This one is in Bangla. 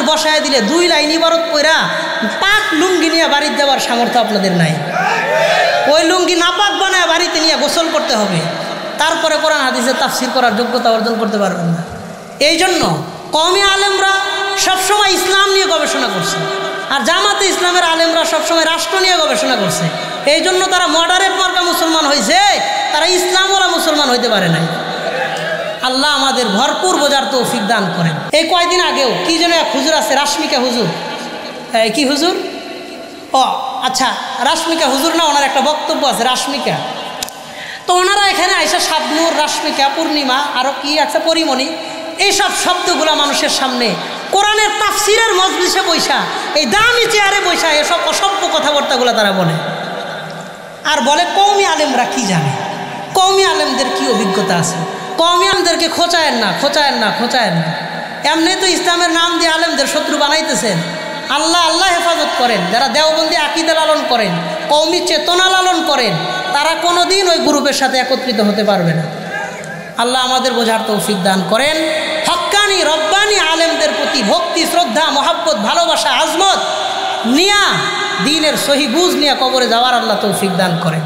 বসায় দিলে 2 লাইন ইবারত পড়া পাক লুঙ্গি নিয়ে বাড়িতে যাওয়ার সামর্থ্য আপনাদের নাই। ওই লুঙ্গি নাপাক বানায় বাড়িতে নিয়ে গোসল করতে হবে, তারপরে কোরআন হাদিসের তাফসীর করার যোগ্যতা অর্জন করতে পারবেন না। এই জন্য কওমি আলেমরা সবসময় ইসলাম নিয়ে গবেষণা করছে, আর জামাতে ইসলামের আলেমরা সবসময় রাষ্ট্র নিয়ে গবেষণা করছে। এই জন্য তারা মডারেট মার্কা মুসলমান হয়েছে, তারা ইসলামওয়ালা মুসলমান হইতে পারে নাই। আল্লাহ আমাদের ভরপুর বোঝার তৌফিক দান করেন। এই কয়দিন আগেও কি যেন এক হুজুর আছে, রাশমিকা হুজুর, কি হুজুর, ও আচ্ছা রাশমিকা হুজুর না, ওনার একটা বক্তব্য আছে রাশমিকা। তো ওনারা এখানে আইসা শাবনূর, রাশমিকা, পূর্ণিমা, আরও কি আছে পরিমণি, এইসব শব্দগুলা মানুষের সামনে কোরআনের তাফসিরের মজলিসে বৈশা, এই দামি চেয়ারে বৈশা এসব অসভ্য কথাবার্তাগুলো তারা বলে। আর বলে কওমি আলেমরা কি জানে, কওমি আলেমদের কি অভিজ্ঞতা আছে, কওমি আলেমদেরকে খোঁচায়েন না, খোঁচায়েন না, খোঁচায়েন না। এমনি তো ইসলামের নাম দিয়ে আলেমদের শত্রু বানাইতেছেন। আল্লাহ আল্লাহ হেফাজত করেন। যারা দেওবন্দি আকীদা লালন করেন, কওমি চেতনা লালন করেন, তারা কোনোদিন ওই গ্রুপের সাথে একত্রিত হতে পারবে না। আল্লাহ আমাদের বোঝার তৌফিক দান করেন। হক্কানি রব্বানি আলেমদের প্রতি ভক্তি, শ্রদ্ধা, মহাব্বত, ভালোবাসা, আজমত নিয়া, দ্বীনের সহি বুঝ নিয়ে কবরে যাওয়ার আল্লাহ তৌফিক দান করেন।